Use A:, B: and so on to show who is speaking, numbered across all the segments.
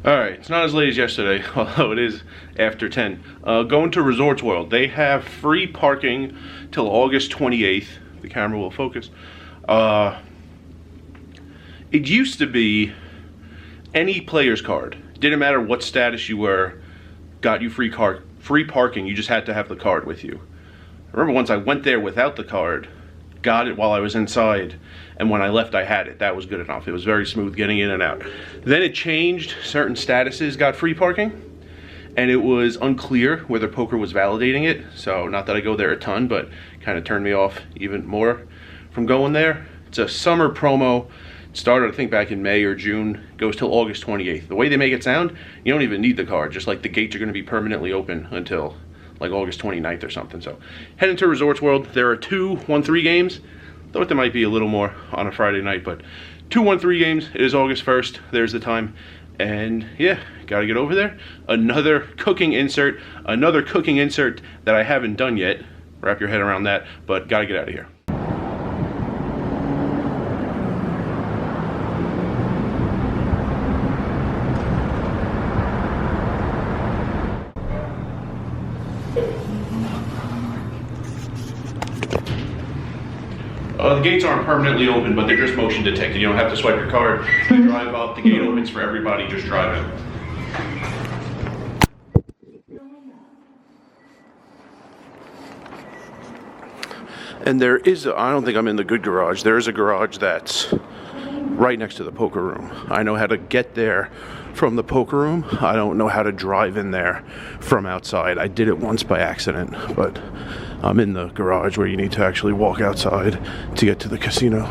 A: Alright, it's not as late as yesterday, although it is after 10. Going to Resorts World. They have free parking till August 28th. The camera will focus. It used to be any player's card. Didn't matter what status you were, got you free parking. You just had to have the card with you. I remember once I went there without the card, got it while I was inside, and when I left I had it. That was good enough. It was very smooth getting in and out. Then it changed. Certain statuses got free parking, and it was unclear whether poker was validating it. So not that I go there a ton, but kind of turned me off even more from going there. It's a summer promo. It started, I think, back in May or June. Goes till August 28th. The way they make it sound, you don't even need the card. Just like the gates are going to be permanently open until like August 29th or something. So heading to Resorts World. There are 2 1-3 games. Thought there might be a little more on a Friday night, but 2 1-3 games. It is August 1st. There's the time. And yeah, gotta get over there. Another cooking insert that I haven't done yet. Wrap your head around that, but gotta get out of here. The gates aren't permanently open, but they're just motion detected. You don't have to swipe your card. You drive up, the gate opens for everybody, just drive in. And there is, I don't think I'm in the good garage. There is a garage that's right next to the poker room. I know how to get there from the poker room. I don't know how to drive in there from outside. I did it once by accident, but I'm in the garage where you need to actually walk outside to get to the casino.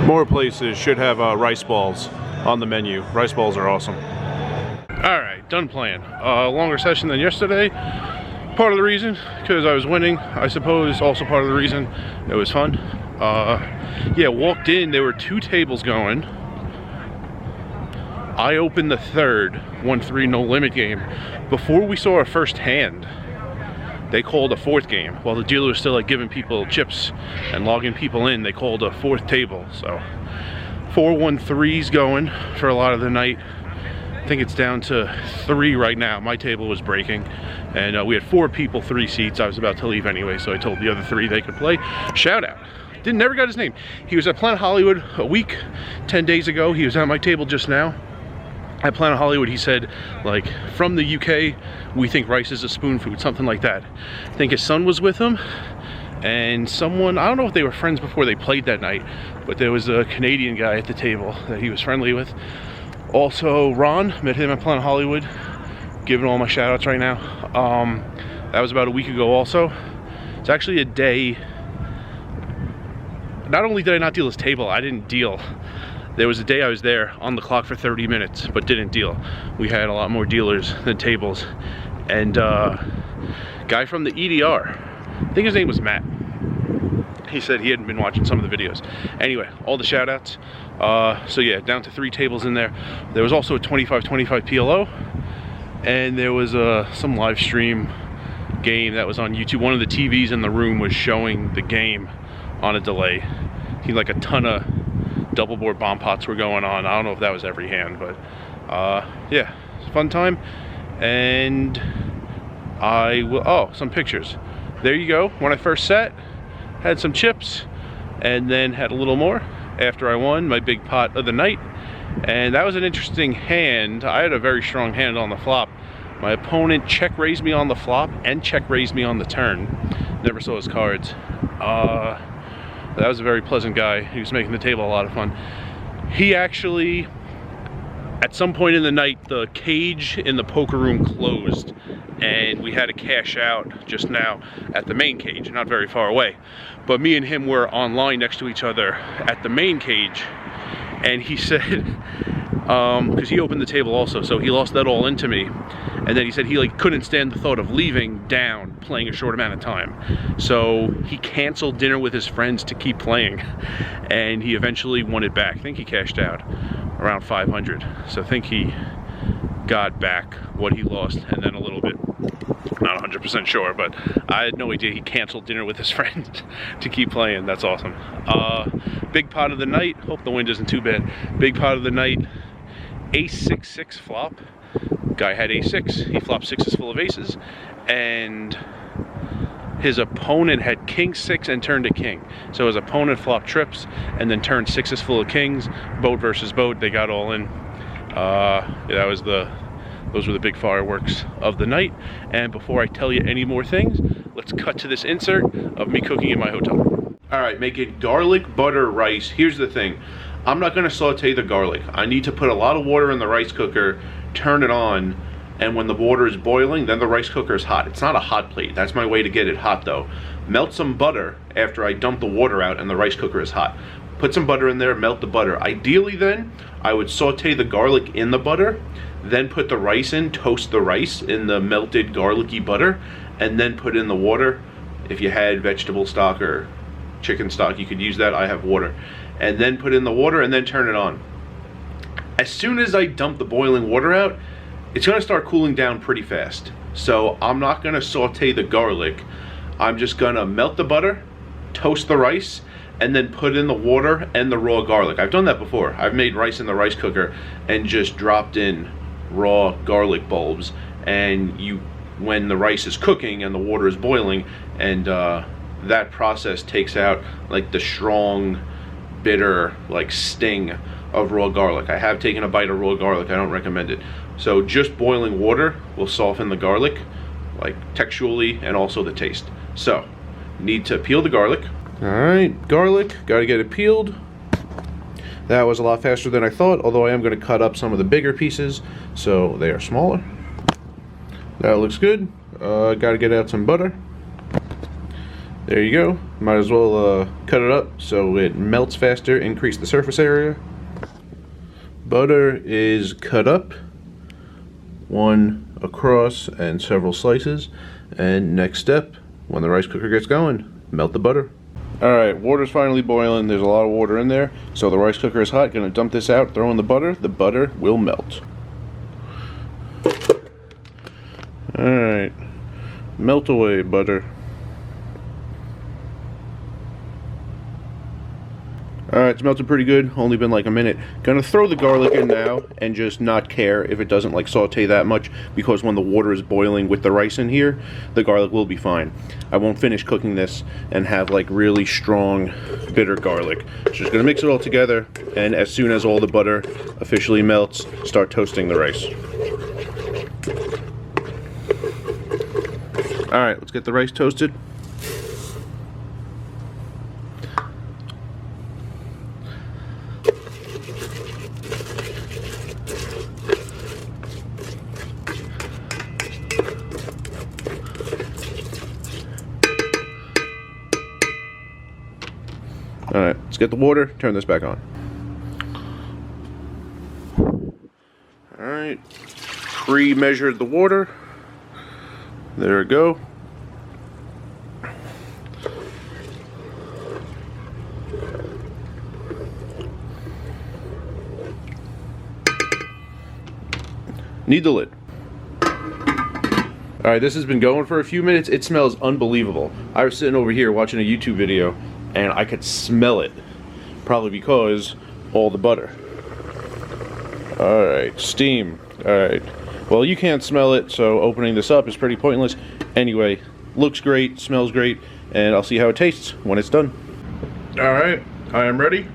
A: More places should have rice balls on the menu. Rice balls are awesome. Alright, done playing. Longer session than yesterday. Part of the reason, because I was winning. I suppose also part of the reason it was fun. Yeah, walked in, there were 2 tables going. I opened the third 1-3 no limit game. Before we saw our first hand, they called a 4th game. While the dealer was still like giving people chips and logging people in, they called a 4th table. So 4 1-3s going for a lot of the night. I think it's down to 3 right now. My table was breaking, and we had 4 people, 3 seats. I was about to leave anyway, so I told the other 3 they could play. Shout out. Never got his name. He was at Planet Hollywood a week, 10 days ago. He was at my table just now. At Planet Hollywood, he said, like, from the UK, we think rice is a spoon food, something like that. I think his son was with him, and someone, I don't know if they were friends before they played that night, but there was a Canadian guy at the table that he was friendly with. Also, Ron, met him at Planet Hollywood, giving all my shout outs right now. That was about a week ago also. It's actually a day, not only did I not deal his table, I didn't deal. There was a day I was there on the clock for 30 minutes, but didn't deal. We had a lot more dealers than tables. And guy from the EDR, I think his name was Matt. He said he hadn't been watching some of the videos. Anyway, all the shout outs. So yeah, down to 3 tables in there. There was also a 25-25 PLO. And there was some live stream game that was on YouTube. One of the TVs in the room was showing the game on a delay. He like a ton of double board bomb pots were going on. I don't know if that was every hand, but yeah, it's a fun time. And I will, oh, some pictures. There you go. When I first set, had some chips, and then had a little more after I won my big pot of the night. And that was an interesting hand. I had a very strong hand on the flop. My opponent check raised me on the flop and check raised me on the turn. Never saw his cards. That was a very pleasant guy. He was making the table a lot of fun. He actually At some point in the night, the cage in the poker room closed, and we had to cash out just now at the main cage, not very far away. But me and him were online next to each other at the main cage, and he said, because he opened the table also, so he lost that all into me. And then he said he like couldn't stand the thought of leaving down playing a short amount of time. So he canceled dinner with his friends to keep playing, and he eventually won it back. I think he cashed out around 500. So I think he got back what he lost and then a little bit. Not 100% sure, but I had no idea he canceled dinner with his friend to keep playing. That's awesome. Big pot of the night. Hope the wind isn't too bad. Big pot of the night. Ace-6-6 flop. Guy had ace-6. He flopped sixes full of aces, and his opponent had king-6 and turned a king. So his opponent flopped trips and then turned sixes full of kings. Boat versus boat. They got all in. Yeah, those were the big fireworks of the night. And before I tell you any more things, let's cut to this insert of me cooking in my hotel. All right, making garlic butter rice. Here's the thing. I'm not gonna saute the garlic. I need to put a lot of water in the rice cooker, turn it on, and when the water is boiling, then the rice cooker is hot. It's not a hot plate. That's my way to get it hot though. Melt some butter after I dump the water out and the rice cooker is hot. Put some butter in there, melt the butter. Ideally then, I would saute the garlic in the butter, then put the rice in, toast the rice in the melted garlicky butter, and then put in the water. If you had vegetable stock or chicken stock, you could use that. I have water. And then put in the water and then turn it on. As soon as I dump the boiling water out, it's gonna start cooling down pretty fast. So I'm not gonna saute the garlic. I'm just gonna melt the butter, toast the rice, and then put in the water and the raw garlic. I've done that before. I've made rice in the rice cooker and just dropped in raw garlic bulbs, and when the rice is cooking and the water is boiling, and that process takes out like the strong, bitter like sting of raw garlic. I have taken a bite of raw garlic. I don't recommend it. So just boiling water will soften the garlic, like texturally and also the taste. So need to peel the garlic. All right, garlic, got to get it peeled. That was a lot faster than I thought, although I am going to cut up some of the bigger pieces so they are smaller. That looks good. Got to get out some butter. There you go. Might as well cut it up so it melts faster, increase the surface area. Butter is cut up, one across and several slices. And next step, when the rice cooker gets going, melt the butter. Alright, water's finally boiling. There's a lot of water in there, so the rice cooker is hot. Gonna dump this out, throw in the butter will melt. Alright, melt away, butter. Alright, it's melted pretty good, only been like a minute. Gonna throw the garlic in now and just not care if it doesn't like saute that much, because when the water is boiling with the rice in here, the garlic will be fine. I won't finish cooking this and have like really strong, bitter garlic. Just gonna mix it all together, and as soon as all the butter officially melts, start toasting the rice. Alright, let's get the rice toasted. Alright, let's get the water, turn this back on. Alright, pre-measured the water. There we go. Need the lid. Alright, this has been going for a few minutes. It smells unbelievable. I was sitting over here watching a YouTube video and I could smell it. Probably because all the butter. Alright, steam. Alright. Well, you can't smell it, so opening this up is pretty pointless. Anyway, looks great, smells great, and I'll see how it tastes when it's done. Alright, I am ready.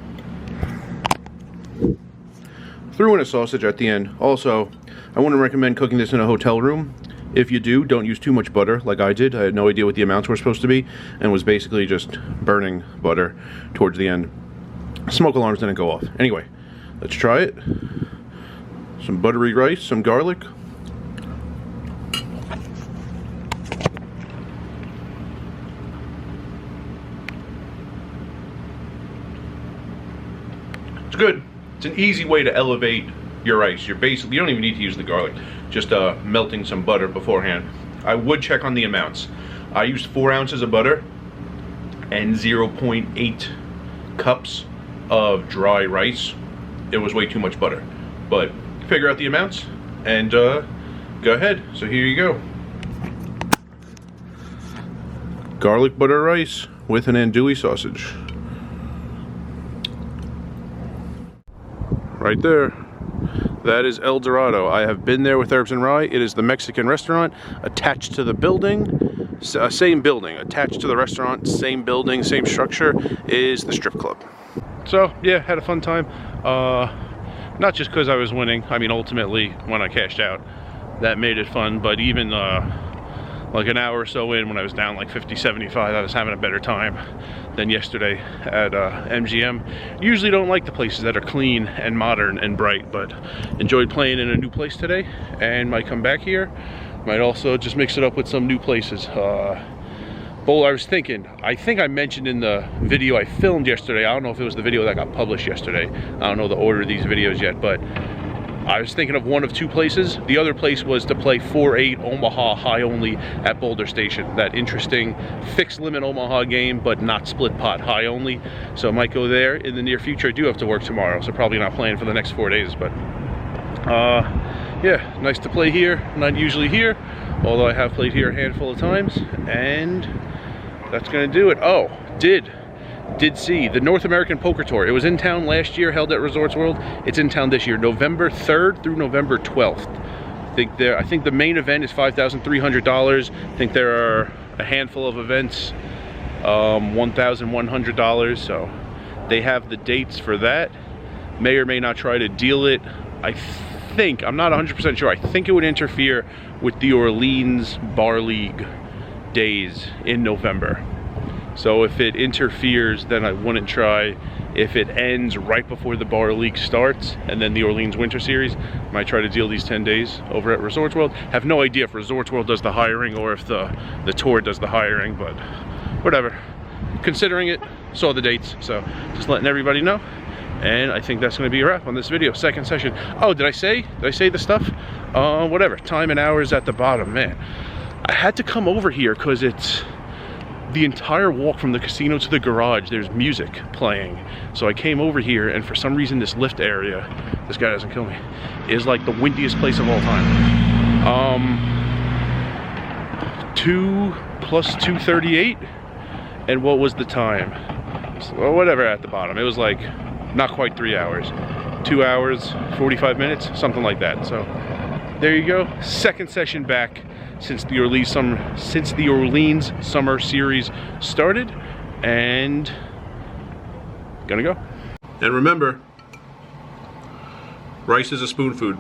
A: Threw in a sausage at the end. Also, I wouldn't recommend cooking this in a hotel room. If you do, don't use too much butter like I did. I had no idea what the amounts were supposed to be and was basically just burning butter towards the end. Smoke alarms didn't go off. Anyway, let's try it. Some Some buttery rice, some garlic. It's good. It's an easy way to elevate your rice. You don't even need to use the garlic. Just melting some butter beforehand. I would check on the amounts. I used 4 ounces of butter and 0.8 cups of dry rice. It was way too much butter, but figure out the amounts and go ahead. So here you go. Garlic butter rice with an andouille sausage. Right there. That is El Dorado. I have been there with Herbs and Rye. It is the Mexican restaurant attached to the building. Same building, attached to the restaurant, same building, same structure, is the strip club. So, yeah, had a fun time. Not just because I was winning. I mean, ultimately, when I cashed out, that made it fun. But even like an hour or so in, when I was down like 50, 75, I was having a better time than yesterday at MGM. Usually don't like the places that are clean and modern and bright, but enjoyed playing in a new place today and might come back here. Might also just mix it up with some new places. Bowl, I was thinking, I think I mentioned in the video I filmed yesterday, I don't know if it was the video that got published yesterday, I don't know the order of these videos yet, but I was thinking of one of 2 places. The other place was to play 4-8 Omaha high only at Boulder Station. That interesting fixed limit Omaha game, but not split pot, high only. So I might go there in the near future. I do have to work tomorrow, so probably not playing for the next 4 days, but yeah, nice to play here. Not usually here, although I have played here a handful of times, and that's gonna do it. Oh, did see the North American Poker Tour. It was in town last year, held at Resorts World. It's in town this year, November 3rd through November 12th. I think the main event is $5,300. I think there are a handful of events, $1,100. So they have the dates for that. May or may not try to deal it. I'm not 100% sure. I think it would interfere with the Orleans Bar League days in November. So if it interferes, then I wouldn't try. If it ends right before the Bar League starts, and then the Orleans Winter Series, I might try to deal these 10 days over at Resorts World. Have no idea if Resorts World does the hiring or if the tour does the hiring, but whatever. Considering it, saw the dates, so just letting everybody know. And I think that's going to be a wrap on this video. Second session. Oh, did I say the stuff? Whatever. Time and hours at the bottom, man. I had to come over here because it's the entire walk from the casino to the garage, there's music playing. So I came over here, and for some reason this lift area, this guy doesn't kill me, is like the windiest place of all time. 2 plus 2:38, and what was the time? So, whatever at the bottom. It was like not quite 3 hours. 2 hours, 45 minutes, something like that. So there you go. Second session back since the Orleans Summer Series started, and gonna go. And remember, rice is a spoon food.